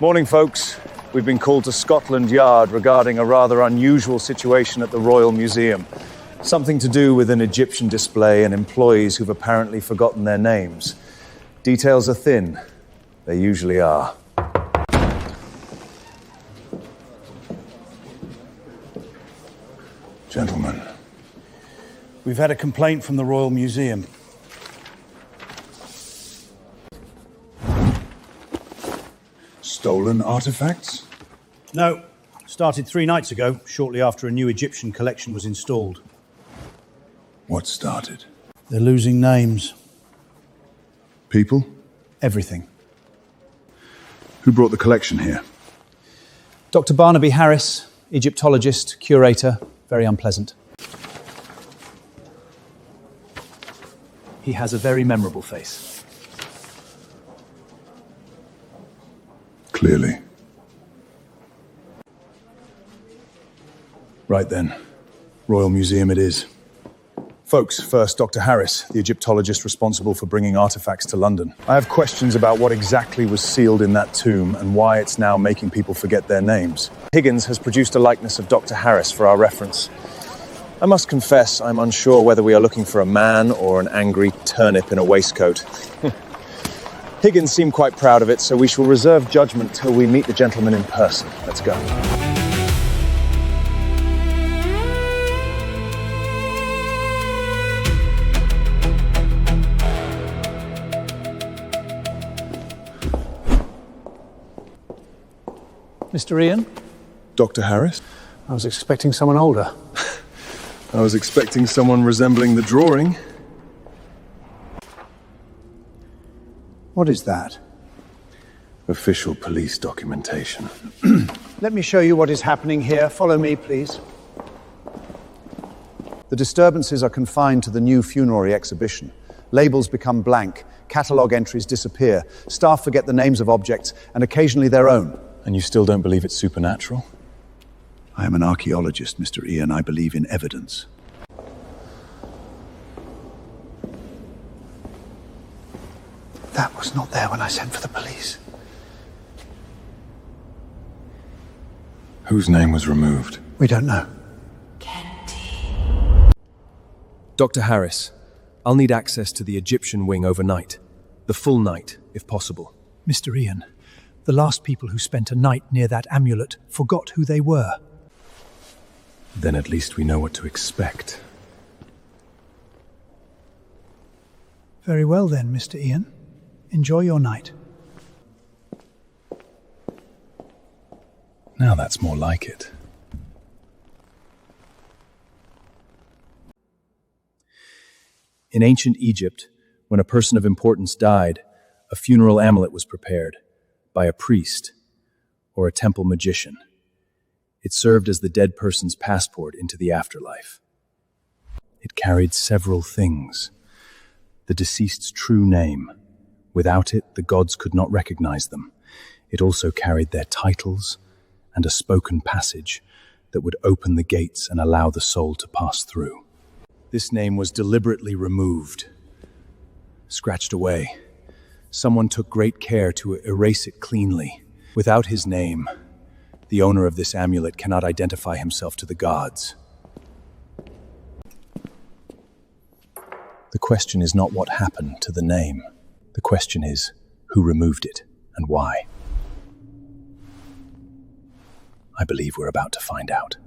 Morning, folks. We've been called to Scotland Yard regarding a rather unusual situation at the Royal Museum. Something to do with an Egyptian display and employees who've apparently forgotten their names. Details are thin. They usually are. Gentlemen, we've had a complaint from the Royal Museum. Stolen artifacts? No. Started 3 nights ago, shortly after a new Egyptian collection was installed. What started? They're losing names. People? Everything. Who brought the collection here? Dr. Barnaby Harris, Egyptologist, curator, very unpleasant. He has a very memorable face. Clearly. Right then. Royal Museum it is. Folks, first, Dr. Harris, the Egyptologist responsible for bringing artifacts to London. I have questions about what exactly was sealed in that tomb and why it's now making people forget their names. Higgins has produced a likeness of Dr. Harris for our reference. I must confess I'm unsure whether we are looking for a man or an angry turnip in a waistcoat. Higgins seemed quite proud of it, so we shall reserve judgment till we meet the gentleman in person. Let's go. Mr. Ian? Dr. Harris? I was expecting someone older. I was expecting someone resembling the drawing. What is that? Official police documentation. Let me show you what is happening here. Follow me, please. The disturbances are confined to the new funerary exhibition. Labels become blank, catalogue entries disappear, staff forget the names of objects, and occasionally their own. And you still don't believe it's supernatural? I am an archaeologist, Mr. Ian. I believe in evidence. That was not there when I sent for the police. Whose name was removed? We don't know. Dr. Harris, I'll need access to the Egyptian wing overnight. The full night, if possible. Mr. Ian, the last people who spent a night near that amulet forgot who they were. Then at least we know what to expect. Very well then, Mr. Ian. Enjoy your night. Now that's more like it. In ancient Egypt, when a person of importance died, a funeral amulet was prepared by a priest or a temple magician. It served as the dead person's passport into the afterlife. It carried several things. The deceased's true name. Without it, the gods could not recognize them. It also carried their titles and a spoken passage that would open the gates and allow the soul to pass through. This name was deliberately removed, scratched away. Someone took great care to erase it cleanly. Without his name, the owner of this amulet cannot identify himself to the gods. The question is not what happened to the name. The question is who removed it and why. I believe we're about to find out.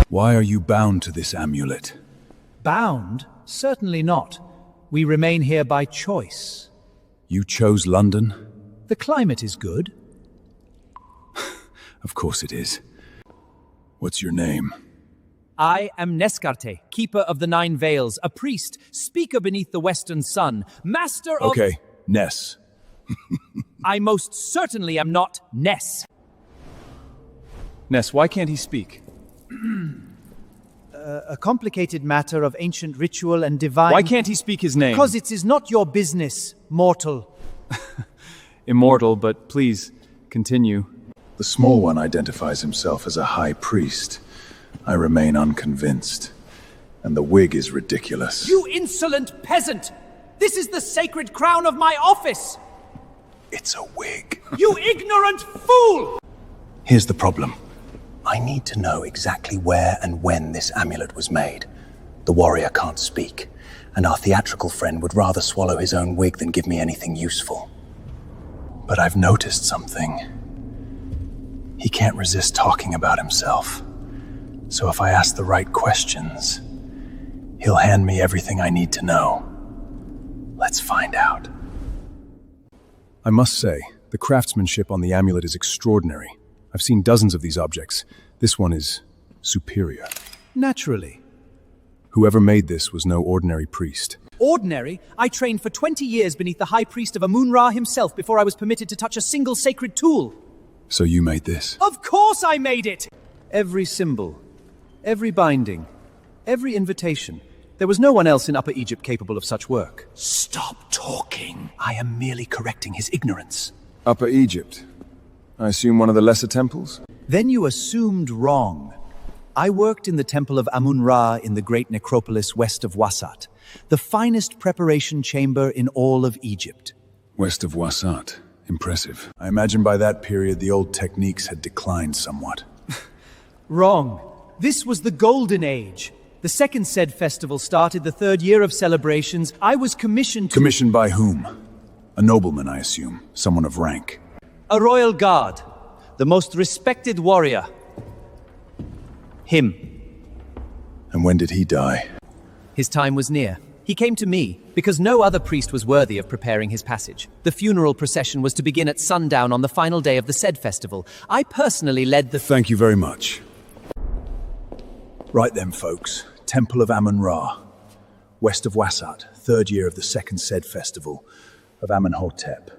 Why are you bound to this amulet? Bound? Certainly not. We remain here by choice. You chose London? The climate is good. Of course it is. What's your name? I am Nescarte, keeper of the 9 Veils, a priest, speaker beneath the western sun, master of— Okay, Ness. I most certainly am not Ness. Ness, why can't he speak? a complicated matter of ancient ritual and divine... Why can't he speak his name? Because it is not your business, mortal. Immortal, but please, continue. The small one identifies himself as a high priest. I remain unconvinced. And the wig is ridiculous. You insolent peasant! This is the sacred crown of my office! It's a wig. You ignorant fool! Here's the problem. I need to know exactly where and when this amulet was made. The warrior can't speak, and our theatrical friend would rather swallow his own wig than give me anything useful. But I've noticed something. He can't resist talking about himself. So if I ask the right questions, he'll hand me everything I need to know. Let's find out. I must say, the craftsmanship on the amulet is extraordinary. I've seen dozens of these objects. This one is superior. Naturally. Whoever made this was no ordinary priest. Ordinary? I trained for 20 years beneath the high priest of Amun-Ra himself before I was permitted to touch a single sacred tool. So you made this? Of course I made it! Every symbol, every binding, every invitation. There was no one else in Upper Egypt capable of such work. Stop talking. I am merely correcting his ignorance. Upper Egypt? I assume one of the lesser temples? Then you assumed wrong. I worked in the temple of Amun-Ra in the great necropolis west of Wasat, the finest preparation chamber in all of Egypt. West of Wasat. Impressive. I imagine by that period the old techniques had declined somewhat. Wrong. This was the Golden Age. The second said festival started the third year of celebrations. I was commissioned to... Commissioned by whom? A nobleman, I assume. Someone of rank. A royal guard. The most respected warrior. Him. And when did he die? His time was near. He came to me because no other priest was worthy of preparing his passage. The funeral procession was to begin at sundown on the final day of the said festival. I personally led the... Thank you very much. Right then, folks. Temple of Amun-Ra. West of Wasat. Third year of the second said festival of Amenhotep.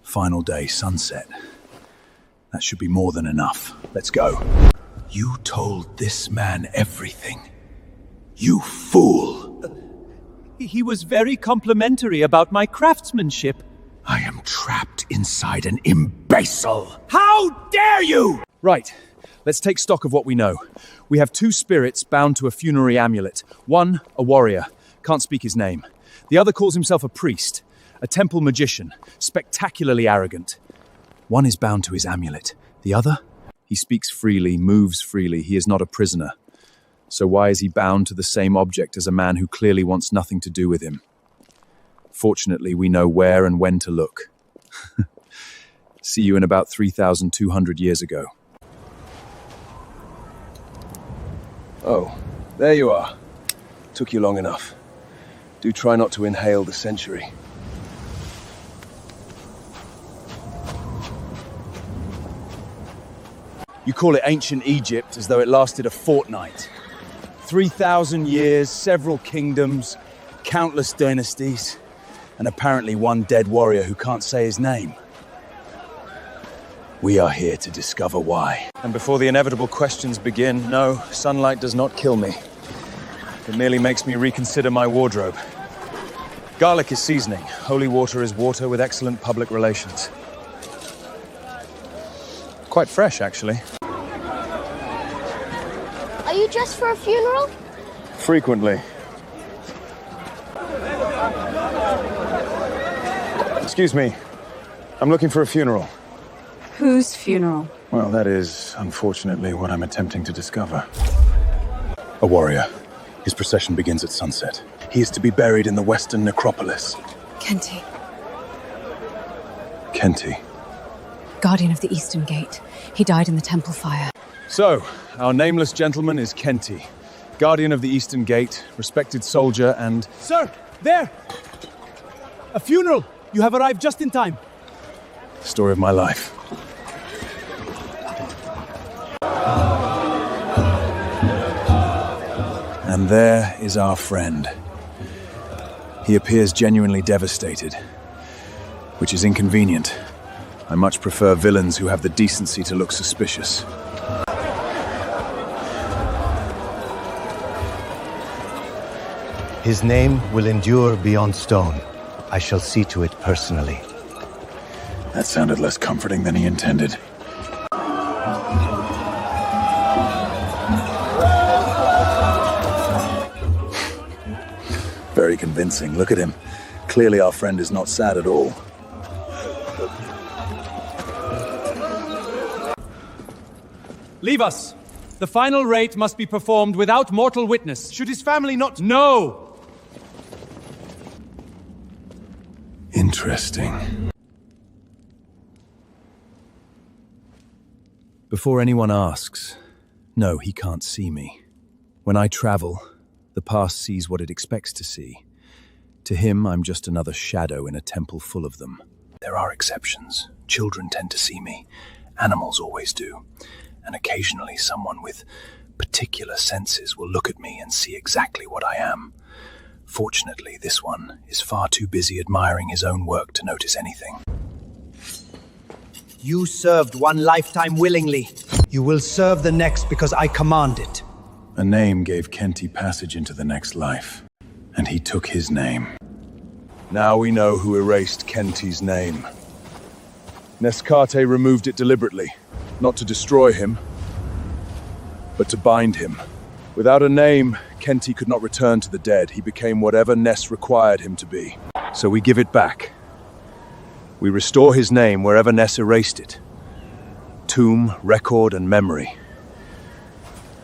Final day, sunset. That should be more than enough. Let's go. You told this man everything. You fool! He was very complimentary about my craftsmanship. I am trapped inside an imbecile! How dare you! Right. Let's take stock of what we know. We have two spirits bound to a funerary amulet. One, a warrior. Can't speak his name. The other calls himself a priest. A temple magician. Spectacularly arrogant. One is bound to his amulet. The other? He speaks freely, moves freely. He is not a prisoner. So why is he bound to the same object as a man who clearly wants nothing to do with him? Fortunately, we know where and when to look. See you in about 3,200 years ago. Oh, there you are. Took you long enough. Do try not to inhale the century. You call it ancient Egypt as though it lasted a fortnight. 3,000 years, several kingdoms, countless dynasties, and apparently one dead warrior who can't say his name. We are here to discover why. And before the inevitable questions begin, no, sunlight does not kill me. It merely makes me reconsider my wardrobe. Garlic is seasoning. Holy water is water with excellent public relations. Quite fresh, actually. Are you dressed for a funeral? Frequently. Excuse me. I'm looking for a funeral. Whose funeral? Well, that is, unfortunately, what I'm attempting to discover. A warrior. His procession begins at sunset. He is to be buried in the western necropolis. Kenti, Kenti. guardian of the Eastern Gate. He died in the temple fire. So, our nameless gentleman is Kenti, guardian of the Eastern Gate, respected soldier, and... Sir, there! A funeral! You have arrived just in time. Story of my life. And there is our friend. He appears genuinely devastated, which is inconvenient. I much prefer villains who have the decency to look suspicious. His name will endure beyond stone. I shall see to it personally. That sounded less comforting than he intended. Very convincing. Look at him. Clearly our friend is not sad at all. Leave us. The final rite must be performed without mortal witness. Should his family not... No! Interesting. Before anyone asks, no, he can't see me. When I travel, the past sees what it expects to see. To him, I'm just another shadow in a temple full of them. There are exceptions. Children tend to see me. Animals always do. And occasionally someone with particular senses will look at me and see exactly what I am. Fortunately, this one is far too busy admiring his own work to notice anything. You served one lifetime willingly. You will serve the next because I command it. A name gave Kenty passage into the next life, and he took his name. Now we know who erased Kenty's name. Nescate removed it deliberately, not to destroy him, but to bind him. Without a name, Kenty could not return to the dead. He became whatever Ness required him to be. So we give it back. We restore his name wherever Ness erased it. Tomb, record, and memory.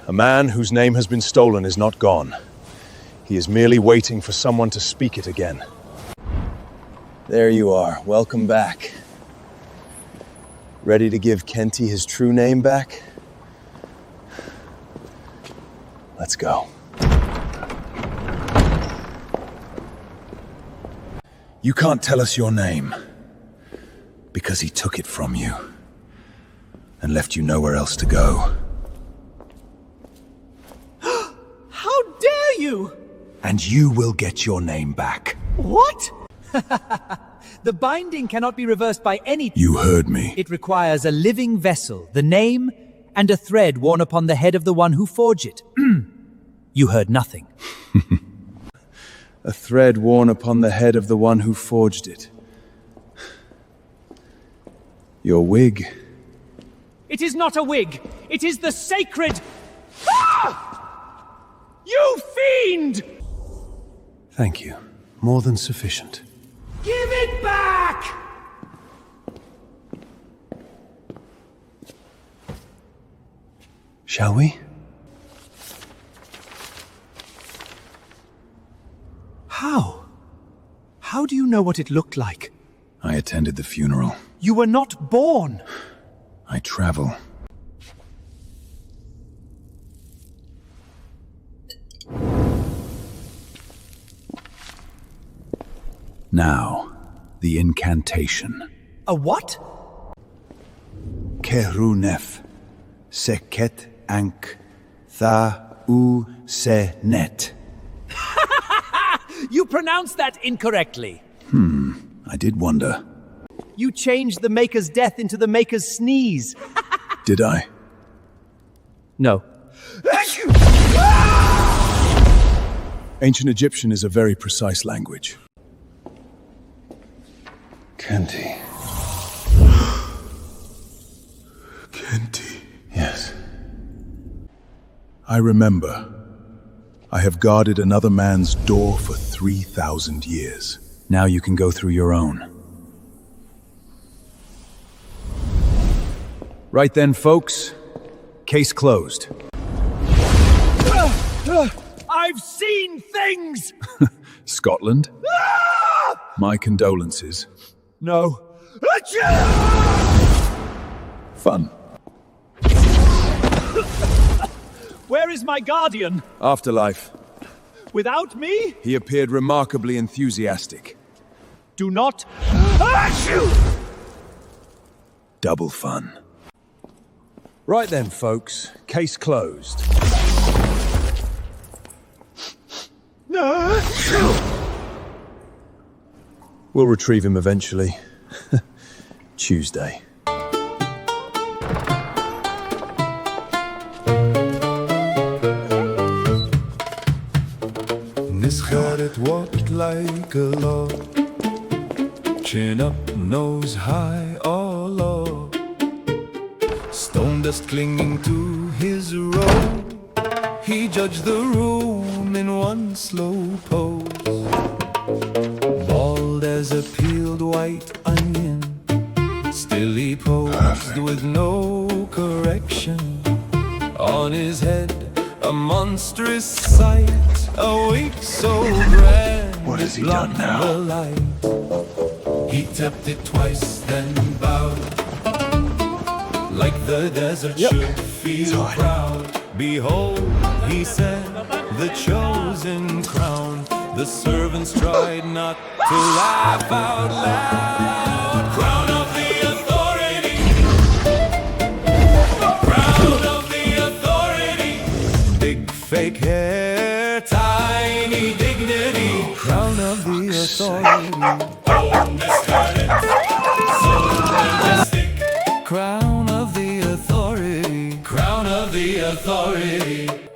A man whose name has been stolen is not gone. He is merely waiting for someone to speak it again. There you are. Welcome back. Ready to give Kenty his true name back? Let's go. You can't tell us your name because he took it from you and left you nowhere else to go. How dare you! And you will get your name back. What? The binding cannot be reversed by any... You heard me. It requires a living vessel, the name, and a thread worn upon the head of the one who forged it. You heard nothing. A thread worn upon the head of the one who forged it. Your wig. It is not a wig. It is the sacred... Ah! You fiend! Thank you. More than sufficient. Give it back! Shall we? How? How do you know what it looked like? I attended the funeral. You were not born. I travel. Now, the incantation. A what? Kerunef, seket ank, tha u se net. You pronounced that incorrectly. I did wonder. You changed the Maker's death into the Maker's sneeze. Did I? No. Ancient Egyptian is a very precise language. Kenty. Kenty. Yes. I remember. I have guarded another man's door for 3,000 years. Now you can go through your own. Right then, folks. Case closed. I've seen things! Scotland? My condolences. No. Fun. Where is my guardian? Afterlife. Without me? He appeared remarkably enthusiastic. Do not... Double fun. Right then, folks. Case closed. We'll retrieve him eventually. Tuesday. His head it walked like a log, chin up, nose high or low, stone dust clinging to his robe. He judged the room in one slow pose, bald as a peeled white onion. Still he posed with no correction. On his head a monstrous sight, a wig so grand. What has he done now? The light. He tapped it twice, then bowed, like the desert should feel proud. Behold, he said, the chosen crown. The servants tried not to laugh out loud. Crown of the authority, crown of the authority. Big fake hair, tiny dignity. Crown of the authority. So majestic. Crown of the authority, crown of the authority.